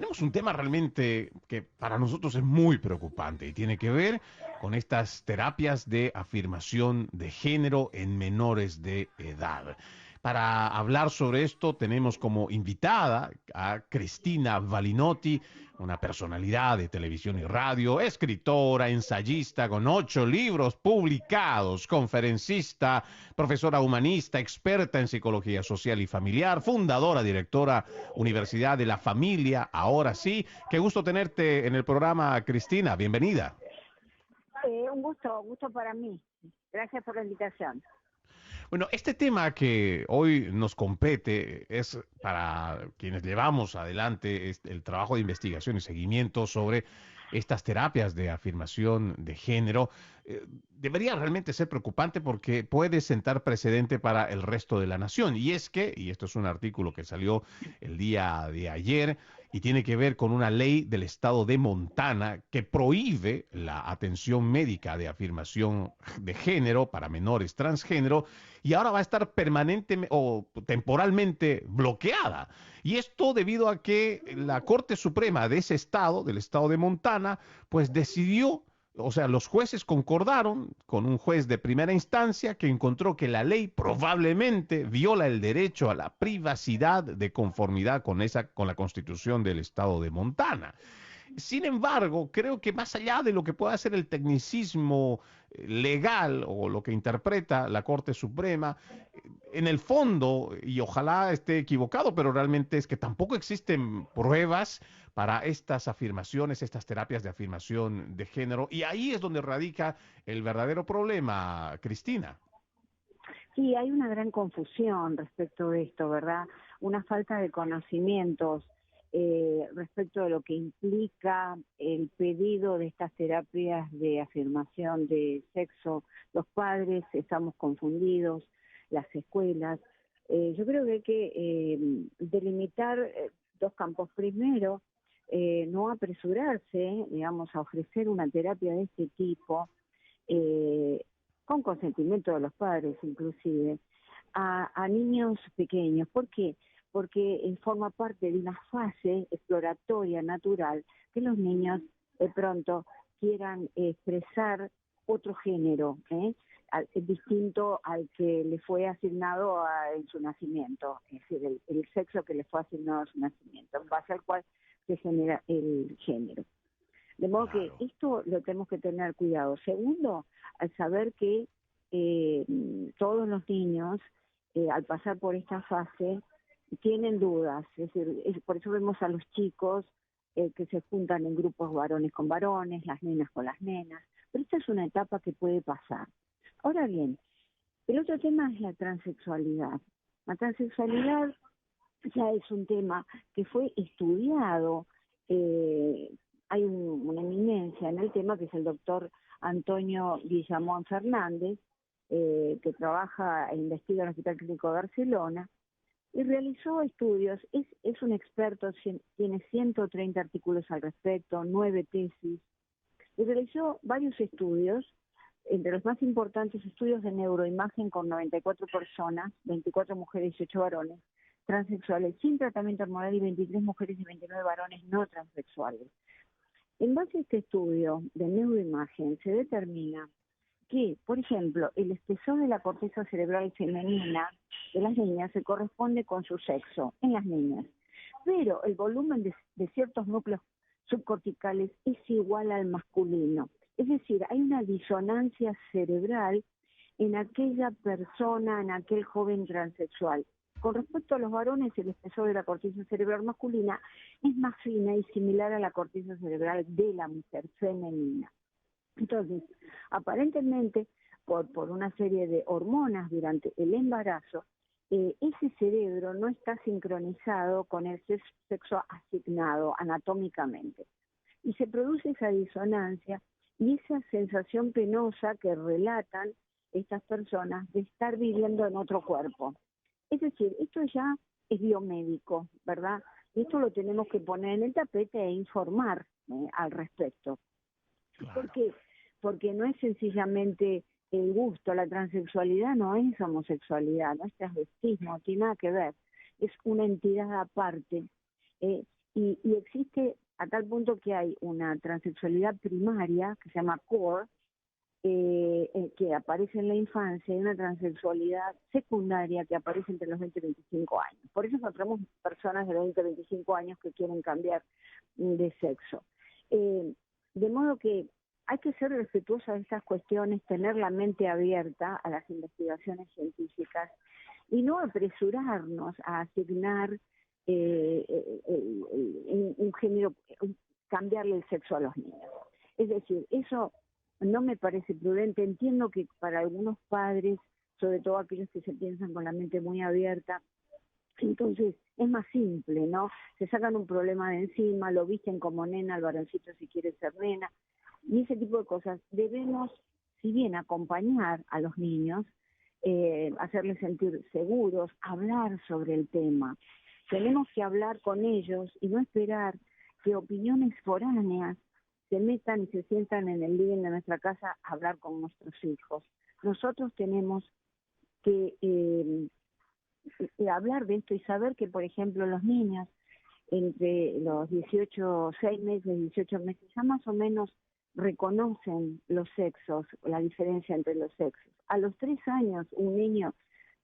tenemos un tema realmente que para nosotros es muy preocupante y tiene que ver con estas terapias de afirmación de género en menores de edad. Para hablar sobre esto tenemos como invitada a Cristina Valinotti, una personalidad de televisión y radio, escritora, ensayista con 8 libros publicados, conferencista, profesora humanista, experta en psicología social y familiar, fundadora, directora Universidad de la Familia. Ahora sí, qué gusto tenerte en el programa, Cristina. Bienvenida. Un gusto para mí. Gracias por la invitación. Bueno, este tema que hoy nos compete es para quienes llevamos adelante el trabajo de investigación y seguimiento sobre estas terapias de afirmación de género. Debería realmente ser preocupante porque puede sentar precedente para el resto de la nación. Y es que, y esto es un artículo que salió el día de ayer, y tiene que ver con una ley del estado de Montana que prohíbe la atención médica de afirmación de género para menores transgénero y ahora va a estar permanentemente o temporalmente bloqueada. Y esto debido a que la Corte Suprema de ese estado, del estado de Montana, pues decidió, o sea, los jueces concordaron con un juez de primera instancia que encontró que la ley probablemente viola el derecho a la privacidad de conformidad con la Constitución del estado de Montana. Sin embargo, creo que más allá de lo que pueda ser el tecnicismo legal o lo que interpreta la Corte Suprema, en el fondo, y ojalá esté equivocado, pero realmente es que tampoco existen pruebas para estas afirmaciones, estas terapias de afirmación de género, y ahí es donde radica el verdadero problema, Cristina. Sí, hay una gran confusión respecto de esto, ¿verdad? Una falta de conocimientos respecto de lo que implica el pedido de estas terapias de afirmación de sexo. Los padres estamos confundidos, las escuelas. Yo creo que hay que delimitar dos campos. Primero, no apresurarse, digamos, a ofrecer una terapia de este tipo. eh, con consentimiento de los padres inclusive, a niños pequeños. ¿Por qué? Porque forma parte de una fase exploratoria natural que los niños de pronto quieran expresar otro género, distinto al que le fue asignado en su nacimiento, es decir, el sexo que le fue asignado a su nacimiento, en base al cual se genera el género. De modo que Claro. esto lo tenemos que tener cuidado. Segundo, al saber que eh, todos los niños, al pasar por esta fase, tienen dudas. Es decir, por eso vemos a los chicos que se juntan en grupos varones con varones, las nenas con las nenas. Pero esta es una etapa que puede pasar. Ahora bien, el otro tema es la transexualidad. La transexualidad ya es un tema que fue estudiado. eh, Hay una eminencia en el tema que es el doctor Antonio Guillamón Fernández, que trabaja e investiga en el Hospital Clínico de Barcelona, y realizó estudios. Es un experto, tiene 130 artículos al respecto, 9 tesis, y realizó varios estudios, entre los más importantes estudios de neuroimagen con 94 personas, 24 mujeres y 8 varones, transexuales sin tratamiento hormonal y 23 mujeres y 29 varones no transexuales. En base a este estudio de neuroimagen se determina que, por ejemplo, el espesor de la corteza cerebral femenina de las niñas se corresponde con su sexo en las niñas, pero el volumen de ciertos núcleos subcorticales es igual al masculino. Es decir, hay una disonancia cerebral en aquella persona, en aquel joven transexual. Con respecto a los varones, el espesor de la corteza cerebral masculina es más fina y similar a la corteza cerebral de la mujer femenina. Entonces, aparentemente, por una serie de hormonas durante el embarazo, ese cerebro no está sincronizado con el sexo asignado anatómicamente. Y se produce esa disonancia y esa sensación penosa que relatan estas personas de estar viviendo en otro cuerpo. Es decir, esto ya es biomédico, ¿verdad? Y esto lo tenemos que poner en el tapete e informar al respecto. ¿Por Claro. qué? Porque no es sencillamente el gusto, la transexualidad no es homosexualidad, no es transvestismo, no tiene nada que ver, es una entidad aparte, y existe a tal punto que hay una transexualidad primaria que se llama core, que aparece en la infancia, y una transexualidad secundaria que aparece entre los 20 y 25 años. Por eso encontramos personas de 20 a 25 años que quieren cambiar de sexo. De modo que hay que ser respetuosa de estas cuestiones, tener la mente abierta a las investigaciones científicas y no apresurarnos a asignar un género, cambiarle el sexo a los niños. Es decir, eso no me parece prudente. Entiendo que para algunos padres, sobre todo aquellos que se piensan con la mente muy abierta, entonces es más simple, ¿no? Se sacan un problema de encima, lo visten como nena, al varoncito si quiere ser nena, y ese tipo de cosas. Debemos, si bien acompañar a los niños, hacerles sentir seguros, hablar sobre el tema. Tenemos que hablar con ellos y no esperar que opiniones foráneas se metan y se sientan en el living de nuestra casa a hablar con nuestros hijos. Nosotros tenemos que hablar de esto y saber que, por ejemplo, los niños entre los 18, 6 meses, 18 meses, ya más o menos reconocen los sexos, la diferencia entre los sexos. A los 3 años un niño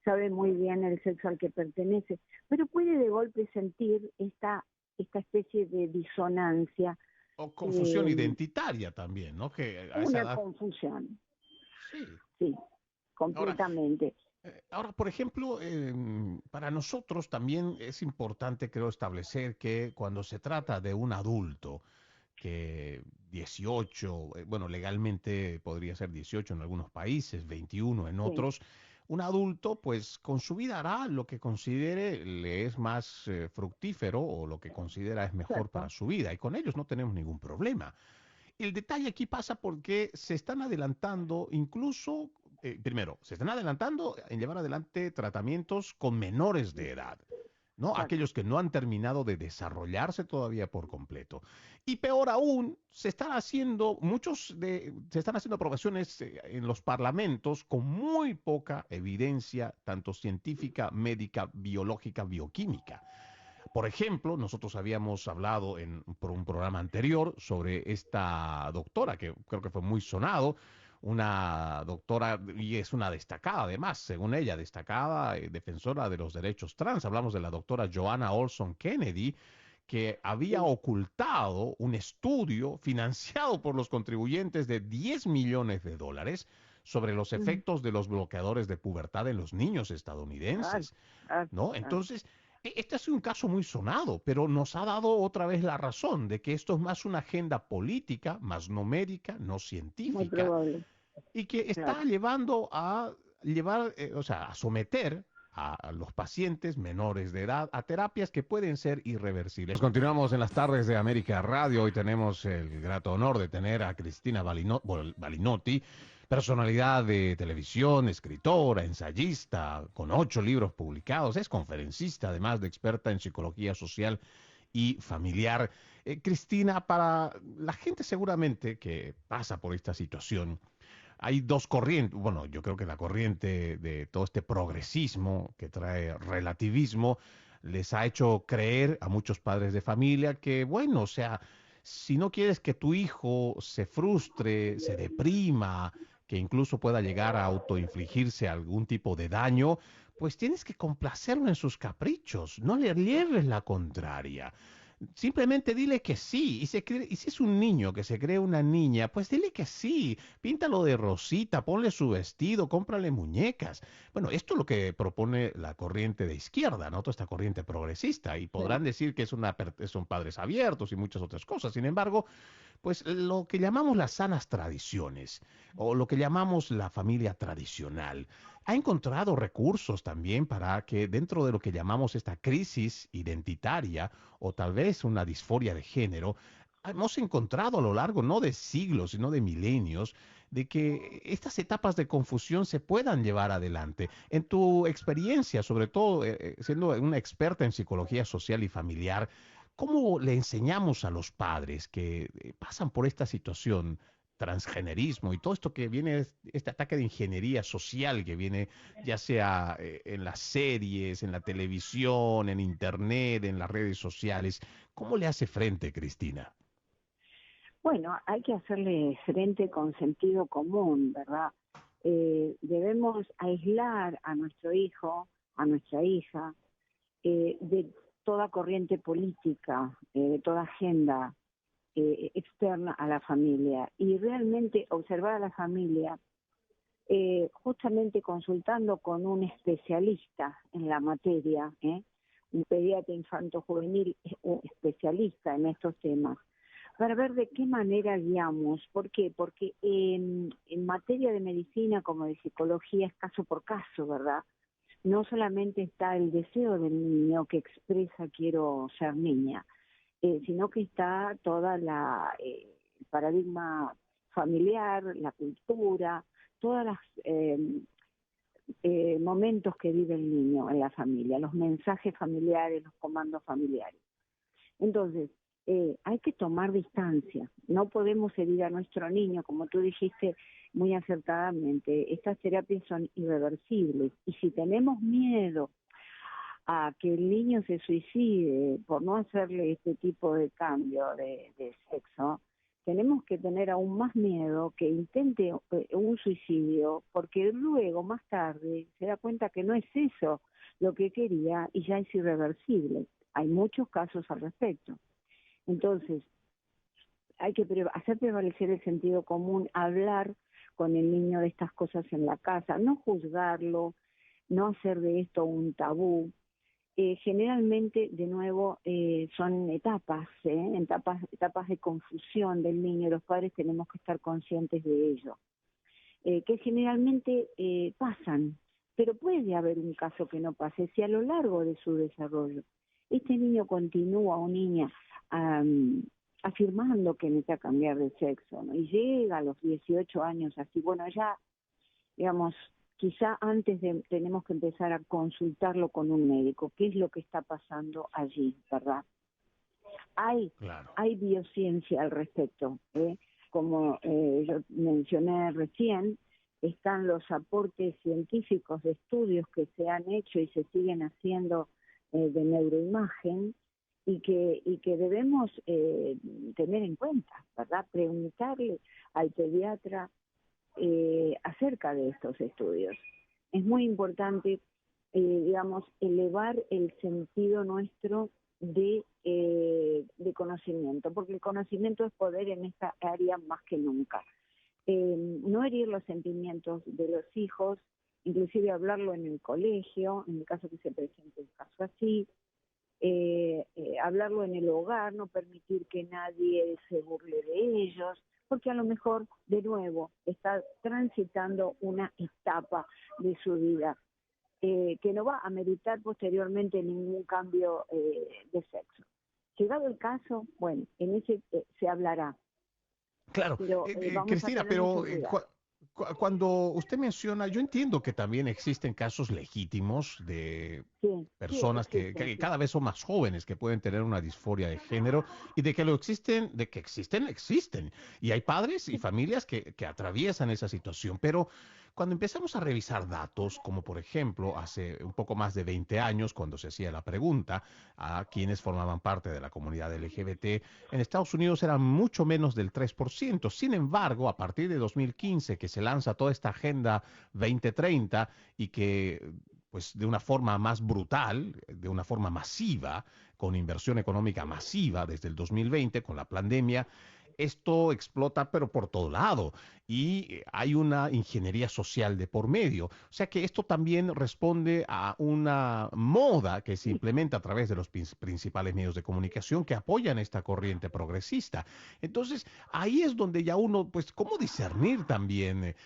sabe muy bien el sexo al que pertenece, pero puede de golpe sentir esta especie de disonancia. O confusión identitaria también, ¿no? Que a esa Una edad... confusión, Sí. sí, Ahora, completamente. Por ejemplo, para nosotros también es importante, creo, establecer que cuando se trata de un adulto, que 18, bueno, legalmente podría ser 18 en algunos países, 21 en Sí, otros, un adulto, pues con su vida hará lo que considere le es más fructífero o lo que considera es mejor para cierto. su vida, y con ellos no tenemos ningún problema. El detalle aquí pasa porque se están adelantando, incluso, primero, se están adelantando en llevar adelante tratamientos con menores de edad, ¿no? Exacto. Aquellos que no han terminado de desarrollarse todavía por completo. Y peor aún, se están haciendo aprobaciones en los parlamentos con muy poca evidencia, tanto científica, médica, biológica, bioquímica. Por ejemplo, nosotros habíamos hablado por un programa anterior sobre esta doctora, que creo que fue muy sonado, una doctora, y es una destacada además, según ella, destacada defensora de los derechos trans. Hablamos de la doctora Joanna Olson Kennedy, que había Sí. ocultado un estudio financiado por los contribuyentes de 10 millones de dólares sobre los Mm. efectos de los bloqueadores de pubertad en los niños Claro, estadounidenses, claro, ¿no? claro. Entonces, este ha sido un caso muy sonado, pero nos ha dado otra vez la razón de que esto es más una agenda política, más no médica, no Muy científica, probable, y que está claro. llevando a llevar, o sea, a someter a los pacientes menores de edad a terapias que pueden ser irreversibles. Continuamos en las tardes de América Radio. Hoy tenemos el grato honor de tener a Cristina Balinotti, personalidad de televisión, escritora, ensayista, con 8 libros publicados, es conferencista, además de experta en psicología social y familiar. Cristina, para la gente seguramente que pasa por esta situación, hay dos corrientes. Bueno, yo creo que la corriente de todo este progresismo que trae relativismo les ha hecho creer a muchos padres de familia que, bueno, o sea, si no quieres que tu hijo se frustre, se deprima, que incluso pueda llegar a autoinfligirse algún tipo de daño, pues tienes que complacerlo en sus caprichos, no le lleves la contraria. Simplemente dile que sí. Y si es un niño que se cree una niña, pues dile que sí. Píntalo de rosita, ponle su vestido, cómprale muñecas. Bueno, esto es lo que propone la corriente de izquierda, ¿no? Toda esta corriente progresista. Y Sí, podrán decir que son padres abiertos y muchas otras cosas. Sin embargo, pues lo que llamamos las sanas tradiciones o lo que llamamos la familia tradicional ha encontrado recursos también para que dentro de lo que llamamos esta crisis identitaria o tal vez una disforia de género, hemos encontrado a lo largo no de siglos, sino de milenios, de que estas etapas de confusión se puedan llevar adelante. En tu experiencia, sobre todo siendo una experta en psicología social y familiar, ¿cómo le enseñamos a los padres que pasan por esta situación? transgenerismo y todo esto que viene, este ataque de ingeniería social que viene ya sea en las series, en la televisión, en internet, en las redes sociales. ¿Cómo le hace frente, Cristina? Bueno, hay que hacerle frente con sentido común, ¿verdad? Debemos aislar a nuestro hijo, a nuestra hija, de toda corriente política, de toda agenda externa a la familia y realmente observar a la familia justamente consultando con un especialista en la materia, un pediatra infanto-juvenil un especialista en estos temas, para ver de qué manera guiamos. ¿Por qué? Porque en materia de medicina como de psicología es caso por caso, ¿verdad? No solamente está el deseo del niño que expresa quiero ser niña, sino que está toda el paradigma familiar, la cultura, todos los momentos que vive el niño en la familia, los mensajes familiares, los comandos familiares. Entonces, hay que tomar distancia, no podemos herir a nuestro niño, como tú dijiste muy acertadamente, estas terapias son irreversibles y si tenemos miedo a que el niño se suicide por no hacerle este tipo de cambio de sexo, tenemos que tener aún más miedo que intente un suicidio, porque luego, más tarde, se da cuenta que no es eso lo que quería y ya es irreversible. Hay muchos casos al respecto. Entonces, hay que hacer prevalecer el sentido común, hablar con el niño de estas cosas en la casa, no juzgarlo, no hacer de esto un tabú. Generalmente, de nuevo, son etapas de confusión del niño, los padres tenemos que estar conscientes de ello, que generalmente pasan, pero puede haber un caso que no pase, si a lo largo de su desarrollo este niño continúa o niña afirmando que necesita cambiar de sexo, ¿no? Y llega a los 18 años así, bueno, ya, digamos, quizá tenemos que empezar a consultarlo con un médico, qué es lo que está pasando allí, ¿verdad? Hay, Claro. hay biociencia al respecto, como yo mencioné recién, están los aportes científicos de estudios que se han hecho y se siguen haciendo de neuroimagen y que debemos tener en cuenta, ¿verdad? Preguntarle al pediatra acerca de estos estudios. Es muy importante, digamos, elevar el sentido nuestro de conocimiento, porque el conocimiento es poder en esta área más que nunca. No herir los sentimientos de los hijos, inclusive hablarlo en el colegio, en el caso que se presente un caso así, hablarlo en el hogar, no permitir que nadie se burle de ellos, porque a lo mejor, de nuevo, está transitando una etapa de su vida que no va a meritar posteriormente ningún cambio de sexo. Llegado el caso, bueno, en ese se hablará, Claro, pero vamos a Cristina, tener mucho pero cuidado. cuando usted menciona, yo entiendo que también existen casos legítimos de Sí, sí, personas existen, que sí. cada vez son más jóvenes, que pueden tener una disforia de género y de que lo existen, de que existen, existen. Y hay padres y familias que atraviesan esa situación, pero cuando empezamos a revisar datos, como por ejemplo hace un poco más de 20 años, cuando se hacía la pregunta a quienes formaban parte de la comunidad LGBT, en Estados Unidos eran mucho menos del 3%. Sin embargo, a partir de 2015, que se lanza toda esta Agenda 2030 y que pues de una forma más brutal, de una forma masiva, con inversión económica masiva desde el 2020, con la pandemia, esto explota pero por todo lado y hay una ingeniería social de por medio. O sea que esto también responde a una moda que se implementa a través de los principales medios de comunicación que apoyan esta corriente progresista. Entonces, ahí es donde ya uno, pues, ¿cómo discernir también,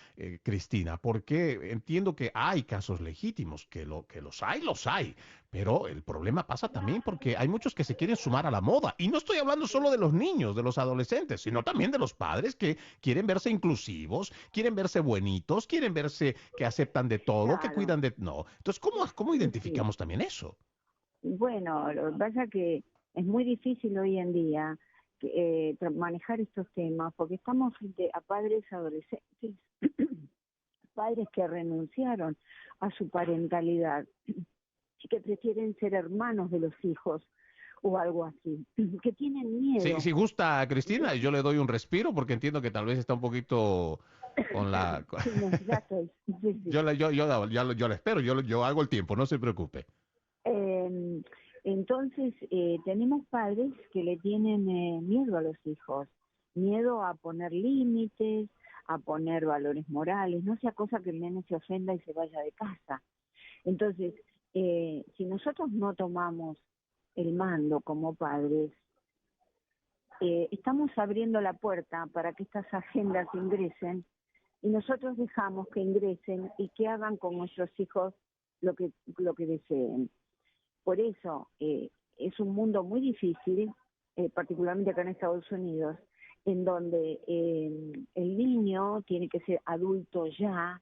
Cristina? Porque entiendo que hay casos legítimos, que los hay, pero el problema pasa también porque hay muchos que se quieren sumar a la moda. Y no estoy hablando solo de los niños, de los adolescentes, sino también de los padres que quieren verse inclusivos, quieren verse buenitos, quieren verse que aceptan de todo, que Claro, cuidan de... No. Entonces, ¿cómo sí, sí. identificamos también eso? Bueno, lo que pasa es que es muy difícil hoy en día manejar estos temas, porque estamos frente a padres adolescentes, padres que renunciaron a su parentalidad y que prefieren ser hermanos de los hijos o algo así, que tienen miedo. Si gusta, Cristina, yo le doy un respiro porque entiendo que tal vez está un poquito con la... Sí, no, ya estoy. Sí, sí. Yo la espero, yo hago el tiempo, no se preocupe. Eh, entonces, tenemos padres que le tienen miedo a los hijos, miedo a poner límites, a poner valores morales, no sea cosa que el nene se ofenda y se vaya de casa. Entonces, si nosotros no tomamos el mando como padres, estamos abriendo la puerta para que estas agendas ingresen y nosotros dejamos que ingresen y que hagan con nuestros hijos lo que deseen. Por eso es un mundo muy difícil, particularmente acá en Estados Unidos, en donde el niño tiene que ser adulto ya,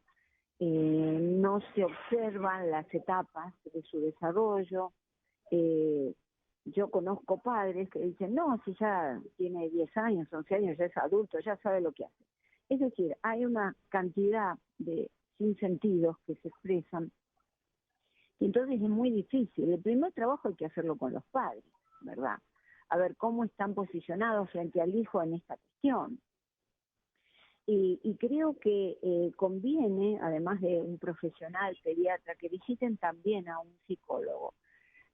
no se observan las etapas de su desarrollo. Yo conozco padres que dicen, no, si ya tiene 10 años, 11 años, ya es adulto, ya sabe lo que hace. Es decir, hay una cantidad de sinsentidos que se expresan y entonces es muy difícil. El primer trabajo hay que hacerlo con los padres, ¿verdad? A ver cómo están posicionados frente al hijo en esta cuestión. Y creo que conviene, además de un profesional pediatra, que visiten también a un psicólogo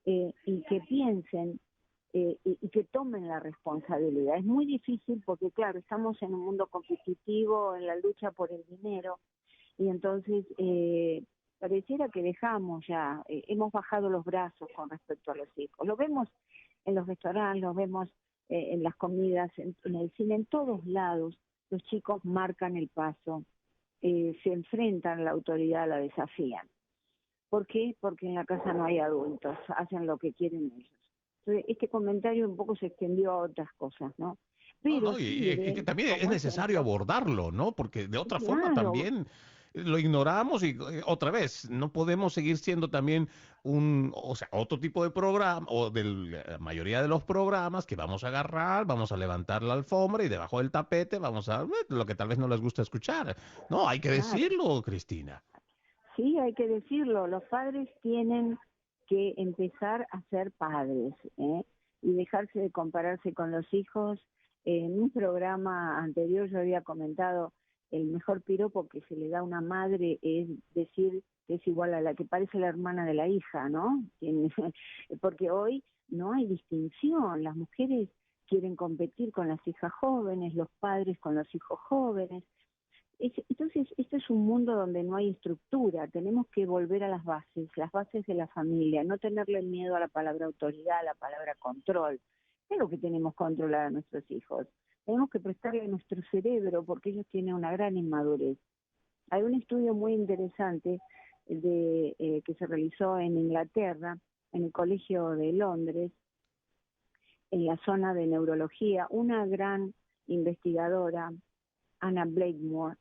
y que piensen y que tomen la responsabilidad. Es muy difícil porque, claro, estamos en un mundo competitivo, en la lucha por el dinero, y entonces pareciera que dejamos ya, hemos bajado los brazos con respecto a los hijos. Lo vemos en los restaurantes, lo vemos en las comidas, en el cine, en todos lados. Los chicos marcan el paso, se enfrentan a la autoridad, la desafían. ¿Por qué? Porque en la casa no hay adultos, hacen lo que quieren ellos. Entonces, este comentario un poco se extendió a otras cosas, ¿no? No, Pero no, y que sirve también es como necesario ejemplo. abordarlo, ¿no? Porque de otra forma Claro, también lo ignoramos y otra vez, no podemos seguir siendo también o sea, otro tipo de programa o de la mayoría de los programas que vamos a agarrar, vamos a levantar la alfombra y debajo del tapete vamos a lo que tal vez no les gusta escuchar. No, hay que claro. decirlo, Cristina. Sí, hay que decirlo, los padres tienen que empezar a ser padres, ¿eh? Y dejarse de compararse con los hijos. En un programa anterior yo había comentado el mejor piropo que se le da a una madre es decir que es igual a la que parece la hermana de la hija, ¿no? Porque hoy no hay distinción, las mujeres quieren competir con las hijas jóvenes, los padres con los hijos jóvenes. Entonces, este es un mundo donde no hay estructura, tenemos que volver a las bases de la familia, no tenerle miedo a la palabra autoridad, a la palabra control. Claro que tenemos que controlar a nuestros hijos, tenemos que prestarle nuestro cerebro porque ellos tienen una gran inmadurez. Hay un estudio muy interesante que se realizó en Inglaterra, en el Colegio de Londres, en la zona de neurología, una gran investigadora, Anna Blakemore,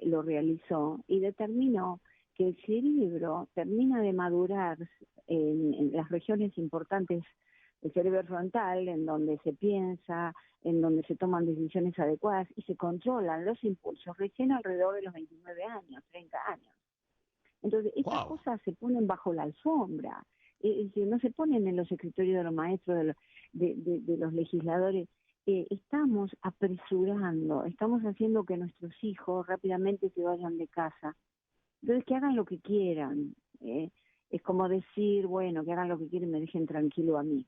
lo realizó y determinó que el cerebro termina de madurar en las regiones importantes del cerebro frontal, en donde se piensa, en donde se toman decisiones adecuadas y se controlan los impulsos recién alrededor de los 29 años, 30 años. Entonces, estas Wow. cosas se ponen bajo la alfombra, no se ponen en los escritorios de los maestros, de los legisladores. Estamos apresurando, estamos haciendo que nuestros hijos rápidamente se vayan de casa. Entonces, que hagan lo que quieran. Es como decir, bueno, que hagan lo que quieren y me dejen tranquilo a mí.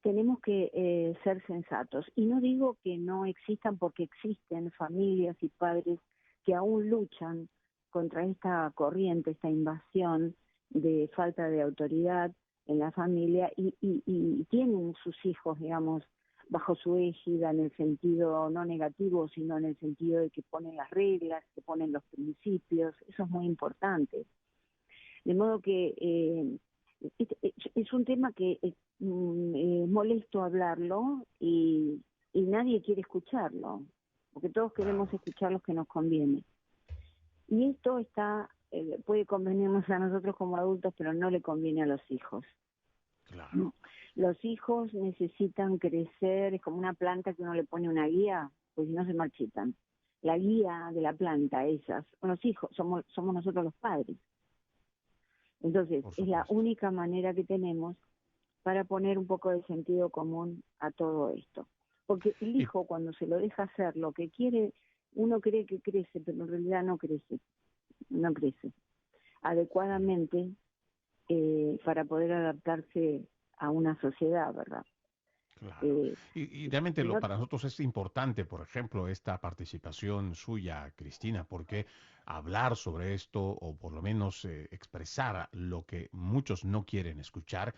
Tenemos que ser sensatos. Y no digo que no existan, porque existen familias y padres que aún luchan contra esta corriente, esta invasión de falta de autoridad en la familia y tienen sus hijos, digamos, bajo su égida en el sentido no negativo, sino en el sentido de que ponen las reglas, que ponen los principios. Eso es muy importante. De modo que es un tema que es molesto hablarlo y nadie quiere escucharlo, porque todos queremos escuchar lo que nos conviene. Y esto puede convenirnos a nosotros como adultos, pero no le conviene a los hijos. Claro. Los hijos necesitan crecer, es como una planta que uno le pone una guía, pues si no se marchitan. La guía de la planta, esas, son los hijos, somos nosotros los padres. Entonces, Por es la supuesto. única manera que tenemos para poner un poco de sentido común a todo esto. Porque el Y, hijo, cuando se lo deja hacer lo que quiere, uno cree que crece, pero en realidad no crece adecuadamente para poder adaptarse a una sociedad, ¿verdad? claro. Eh, Y realmente si no, para nosotros es importante, por ejemplo, esta participación suya, Cristina, porque hablar sobre esto o por lo menos expresar lo que muchos no quieren escuchar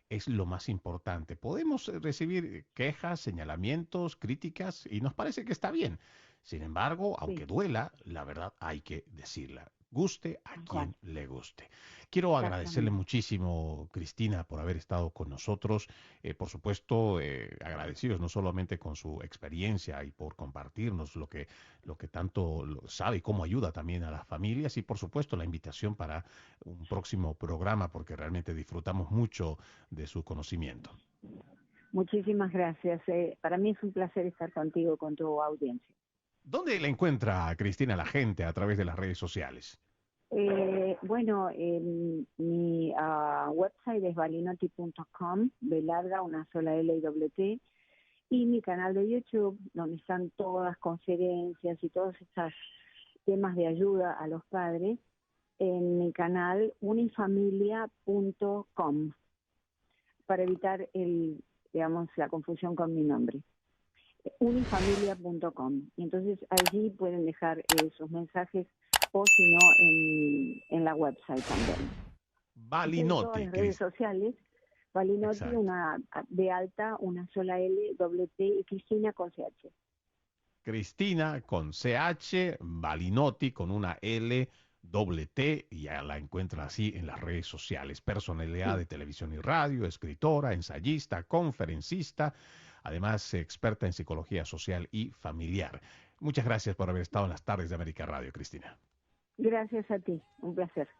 es lo más importante. Podemos recibir quejas, señalamientos, críticas y nos parece que está bien. Sin embargo, sí, aunque duela, la verdad hay que decirla. Guste a tal cual, quien le guste. Quiero agradecerle exactamente. muchísimo, Cristina, por haber estado con nosotros. Por supuesto, agradecidos no solamente con su experiencia y por compartirnos lo que tanto sabe y cómo ayuda también a las familias y por supuesto la invitación para un próximo programa porque realmente disfrutamos mucho de su conocimiento. Muchísimas gracias. Para mí es un placer estar contigo, con tu audiencia. ¿Dónde la encuentra Cristina la gente a través de las redes sociales? Bueno, mi website es balinotti.com, B larga, una sola L y doble T, y mi canal de YouTube, donde están todas conferencias y todos estos temas de ayuda a los padres, en mi canal unifamilia.com, para evitar digamos, la confusión con mi nombre. Unifamilia.com. Y entonces allí pueden dejar sus mensajes o si no en la website también. Estoy en todas Balinotti, las redes sociales. Balinotti, exacto. una de alta, una sola L, doble T y Cristina con CH. Cristina con CH, Balinotti con una L, doble T, y ya la encuentra así en las redes sociales. Personalidad Sí, de televisión y radio, escritora, ensayista, conferencista, además experta en psicología social y familiar. Muchas gracias por haber estado en las tardes de América Radio, Cristina. gracias a ti, un placer.